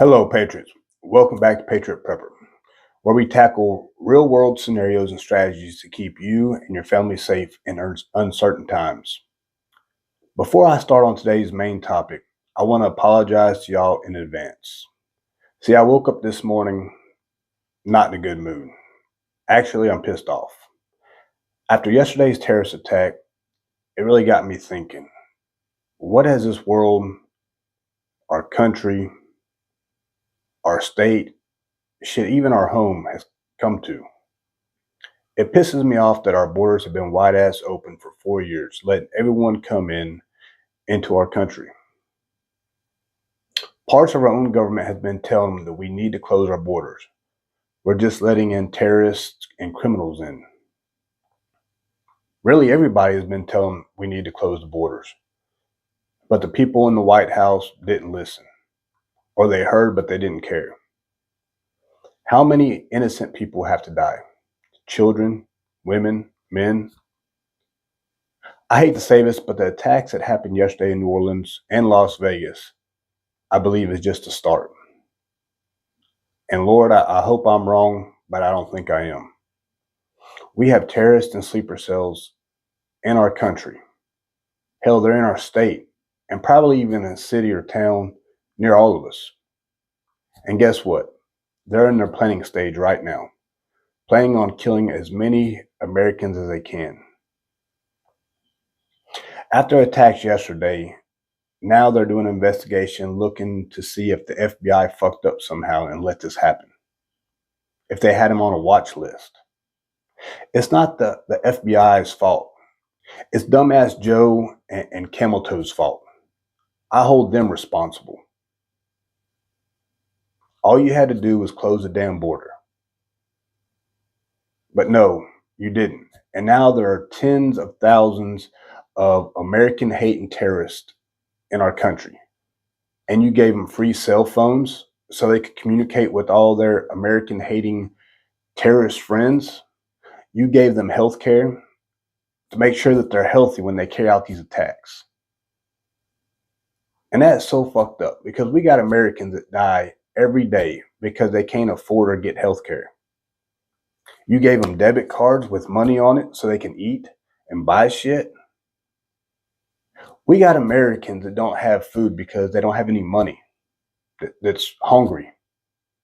Hello, Patriots. Welcome back to Patriot Prepper, where we tackle real world scenarios and strategies to keep you and your family safe in uncertain times. Before I start on today's main topic, I want to apologize to y'all in advance. See, I woke up this morning not in a good mood. Actually, I'm pissed off. After yesterday's terrorist attack, it really got me thinking, what has this world, our country, our state, shit, even our home has come to? It pisses me off that our borders have been wide ass open for 4 years, letting everyone come into our country. Parts of our own government has been telling them that we need to close our borders. We're just letting in terrorists and criminals in. Really, everybody has been telling we need to close the borders. But the people in the White House didn't listen. Or they heard, but they didn't care. How many innocent people have to die? Children, women, men? I hate to say this, but the attacks that happened yesterday in New Orleans and Las Vegas, I believe, is just a start. And Lord, I hope I'm wrong, but I don't think I am. We have terrorists and sleeper cells in our country. Hell, they're in our state, and probably even in a city or town near all of us. And guess what? They're in their planning stage right now, planning on killing as many Americans as they can. After attacks yesterday, now they're doing an investigation looking to see if the FBI fucked up somehow and let this happen. If they had him on a watch list. It's not the FBI's fault. It's dumbass Joe and Camel Toe's fault. I hold them responsible. All you had to do was close the damn border. But no, you didn't. And now there are tens of thousands of American hating terrorists in our country. And you gave them free cell phones so they could communicate with all their American hating terrorist friends. You gave them health care to make sure that they're healthy when they carry out these attacks. And that's so fucked up because we got Americans that die every day because they can't afford or get health care. You gave them debit cards with money on it so they can eat and buy shit. We got Americans that don't have food because they don't have any money, that's hungry.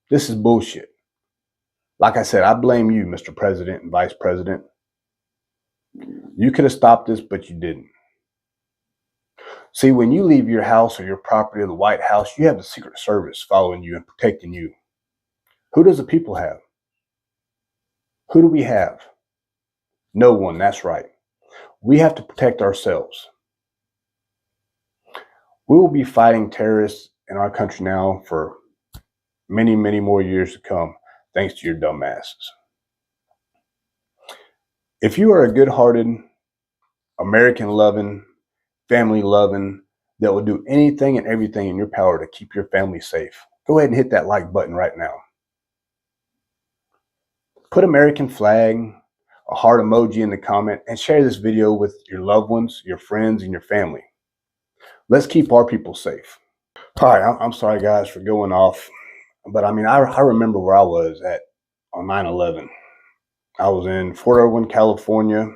This is bullshit. Like I said, I blame you, Mr. President and Vice President. You could have stopped this, but you didn't. See, when you leave your house or your property or the White House, you have the Secret Service following you and protecting you. Who does the people have? Who do we have? No one, that's right. We have to protect ourselves. We will be fighting terrorists in our country now for many, many more years to come, thanks to your dumb asses. If you are a good-hearted, American-loving, family-loving, that will do anything and everything in your power to keep your family safe, go ahead and hit that like button right now. Put American flag, a heart emoji in the comment, and share this video with your loved ones, your friends, and your family. Let's keep our people safe. All right, I'm sorry, guys, for going off. But I mean, I remember where I was at on 9/11. I was in Fort Irwin, California, and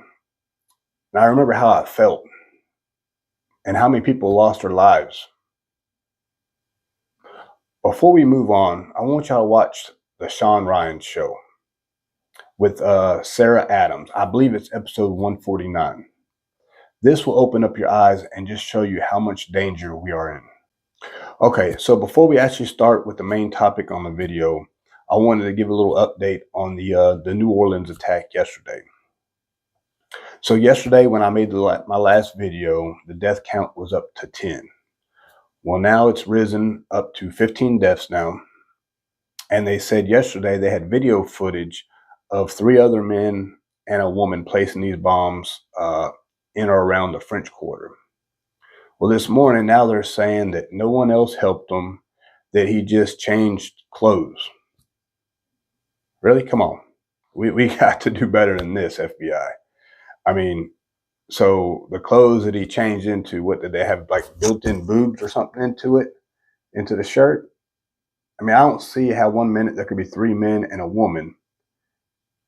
I remember how I felt and how many people lost their lives. Before we move on, I want y'all to watch the Sean Ryan show with Sarah Adams. I believe it's episode 149. This will open up your eyes and just show you how much danger we are in. Okay, so before we actually start with the main topic on the video, I wanted to give a little update on the New Orleans attack yesterday. So yesterday when I made my last video, the death count was up to 10. Well, now it's risen up to 15 deaths now. And they said yesterday they had video footage of 3 other men and a woman placing these bombs in or around the French Quarter. Well, this morning, now they're saying that no one else helped him, that he just changed clothes. Really? Come on. We got to do better than this, FBI. I mean, so the clothes that he changed into, what did they have, like built-in boobs or something into it, into the shirt? I mean, I don't see how 1 minute there could be 3 men and a woman,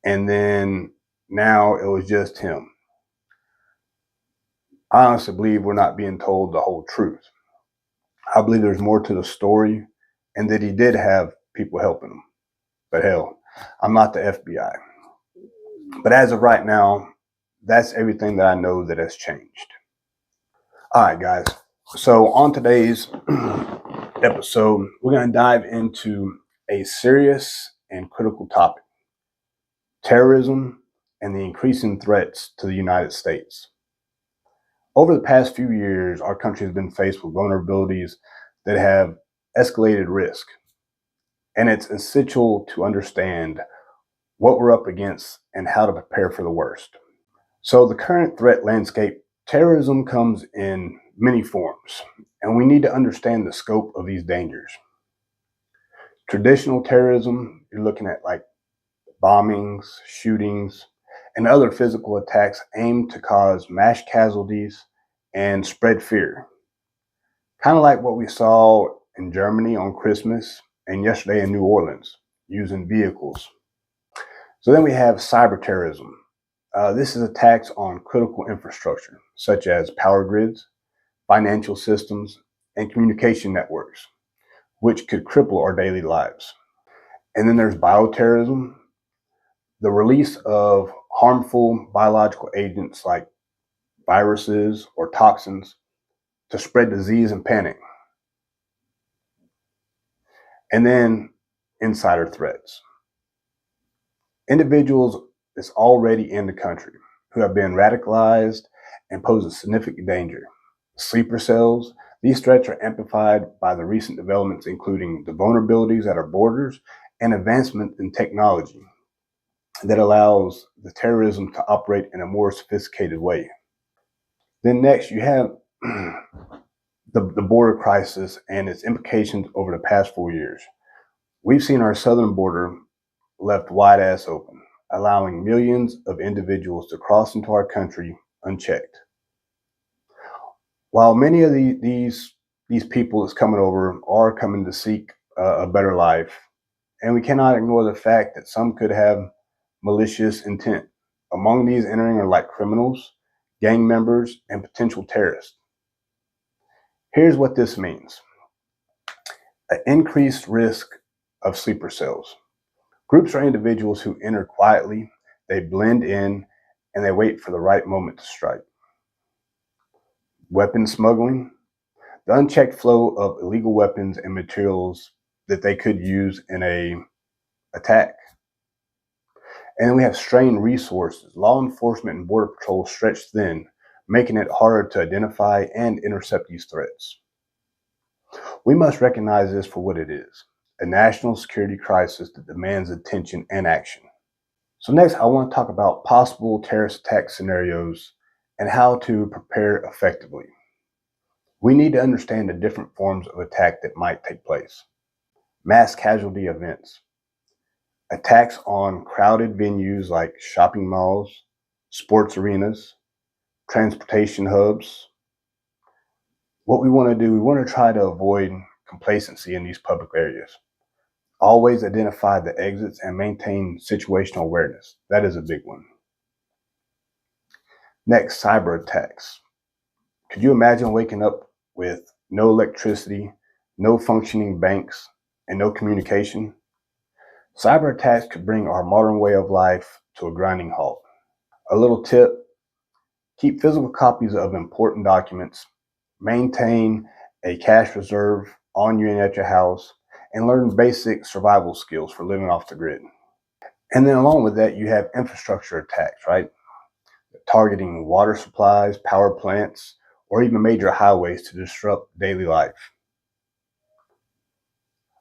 and then now it was just him. I honestly believe we're not being told the whole truth. I believe there's more to the story and that he did have people helping him. But hell, I'm not the FBI. But as of right now, that's everything that I know that has changed. All right, guys. So on today's episode, we're going to dive into a serious and critical topic: terrorism and the increasing threats to the United States. Over the past few years, our country has been faced with vulnerabilities that have escalated risk. And it's essential to understand what we're up against and how to prepare for the worst. So the current threat landscape, terrorism comes in many forms, and we need to understand the scope of these dangers. Traditional terrorism, you're looking at like bombings, shootings, and other physical attacks aimed to cause mass casualties and spread fear. Kind of like what we saw in Germany on Christmas and yesterday in New Orleans, using vehicles. So then we have cyber terrorism. This is attacks on critical infrastructure, such as power grids, financial systems, and communication networks, which could cripple our daily lives. And then there's bioterrorism, the release of harmful biological agents like viruses or toxins to spread disease and panic. And then insider threats. Individuals that's already in the country who have been radicalized and pose a significant danger. Sleeper cells, these threats are amplified by the recent developments, including the vulnerabilities at our borders and advancement in technology that allows the terrorism to operate in a more sophisticated way. Then next, you have the border crisis and its implications over the past 4 years. We've seen our southern border left wide ass open, allowing millions of individuals to cross into our country unchecked. While many of these people that's coming over are coming to seek a better life, and we cannot ignore the fact that some could have malicious intent. Among these entering are like criminals, gang members, and potential terrorists. Here's what this means: an increased risk of sleeper cells. Groups are individuals who enter quietly, they blend in, and they wait for the right moment to strike. Weapon smuggling, the unchecked flow of illegal weapons and materials that they could use in an attack. And then we have strained resources. Law enforcement and border patrol stretched thin, making it harder to identify and intercept these threats. We must recognize this for what it is: a national security crisis that demands attention and action. So next, I want to talk about possible terrorist attack scenarios and how to prepare effectively. We need to understand the different forms of attack that might take place. Mass casualty events, attacks on crowded venues like shopping malls, sports arenas, transportation hubs. What we want to do, we want to try to avoid complacency in these public areas. Always identify the exits and maintain situational awareness. That is a big one. Next, cyber attacks. Could you imagine waking up with no electricity, no functioning banks, and no communication? Cyber attacks could bring our modern way of life to a grinding halt. A little tip: keep physical copies of important documents, maintain a cash reserve on you and at your house, and learn basic survival skills for living off the grid. And then along with that, you have infrastructure attacks, right? Targeting water supplies, power plants, or even major highways to disrupt daily life.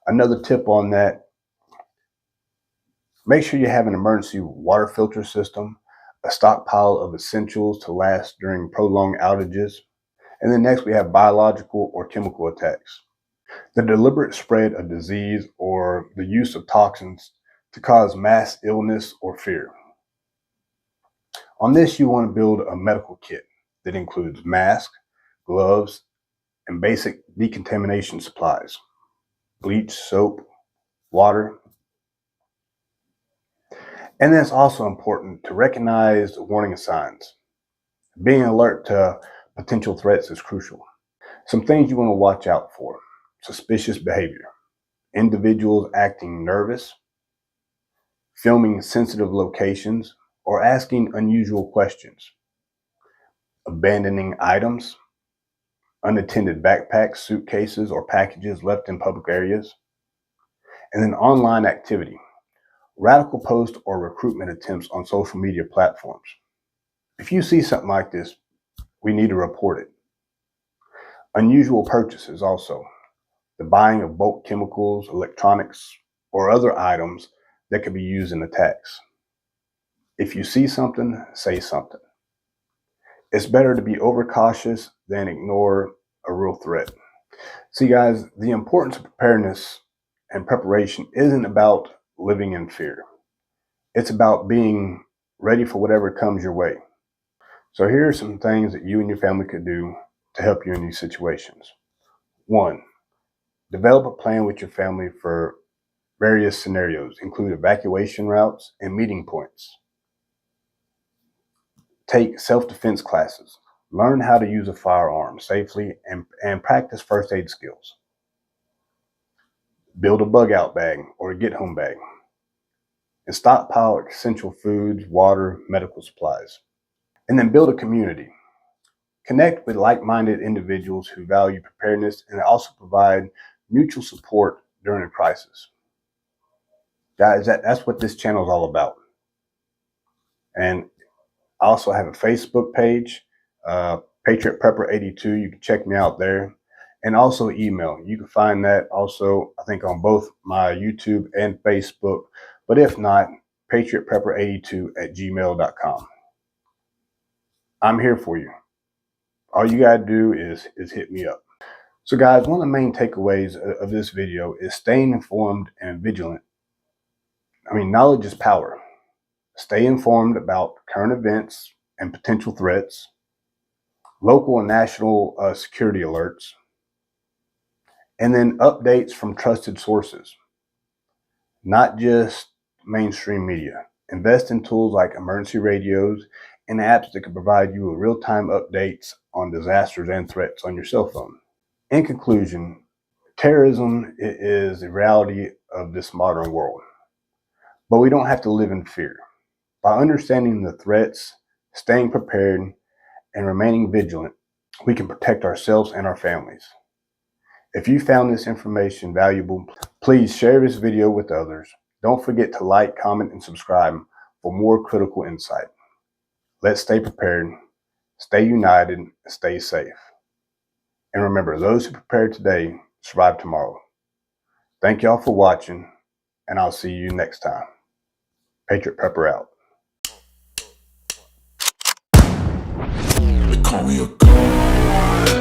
Another tip on that: make sure you have an emergency water filter system, a stockpile of essentials to last during prolonged outages. And then next, we have biological or chemical attacks: the deliberate spread of disease or the use of toxins to cause mass illness or fear. On this, you want to build a medical kit that includes masks, gloves, and basic decontamination supplies: bleach, soap, water. And then it's also important to recognize warning signs. Being alert to potential threats is crucial. Some things you want to watch out for: suspicious behavior, individuals acting nervous, filming sensitive locations, or asking unusual questions, abandoning items, unattended backpacks, suitcases, or packages left in public areas, and then online activity, radical posts or recruitment attempts on social media platforms. If you see something like this, we need to report it. Unusual purchases also, the buying of bulk chemicals, electronics, or other items that could be used in attacks. If you see something, say something. It's better to be overcautious than ignore a real threat. See, guys, the importance of preparedness and preparation isn't about living in fear. It's about being ready for whatever comes your way. So here are some things that you and your family could do to help you in these situations. 1, develop a plan with your family for various scenarios, include evacuation routes and meeting points. Take self-defense classes. Learn how to use a firearm safely and practice first aid skills. Build a bug out bag or a get home bag. And stockpile essential foods, water, medical supplies. And then build a community. Connect with like-minded individuals who value preparedness and also provide mutual support during a crisis. Guys, that's what this channel is all about. And I also have a Facebook page, Patriot Prepper 82. You can check me out there. And also email. You can find that also, I think, on both my YouTube and Facebook. But if not, patriotprepper82@gmail.com. I'm here for you. All you got to do is hit me up. So guys, one of the main takeaways of this video is staying informed and vigilant. Knowledge is power. Stay informed about current events and potential threats, local and national security alerts, and then updates from trusted sources, not just mainstream media. Invest in tools like emergency radios and apps that can provide you with real-time updates on disasters and threats on your cell phone. In conclusion, terrorism is the reality of this modern world, but we don't have to live in fear. By understanding the threats, staying prepared, and remaining vigilant, we can protect ourselves and our families. If you found this information valuable, please share this video with others. Don't forget to like, comment, and subscribe for more critical insight. Let's stay prepared, stay united, and stay safe. And remember, those who prepare today survive tomorrow. Thank y'all for watching, and I'll see you next time. Patriot Prepper out. They call me a god.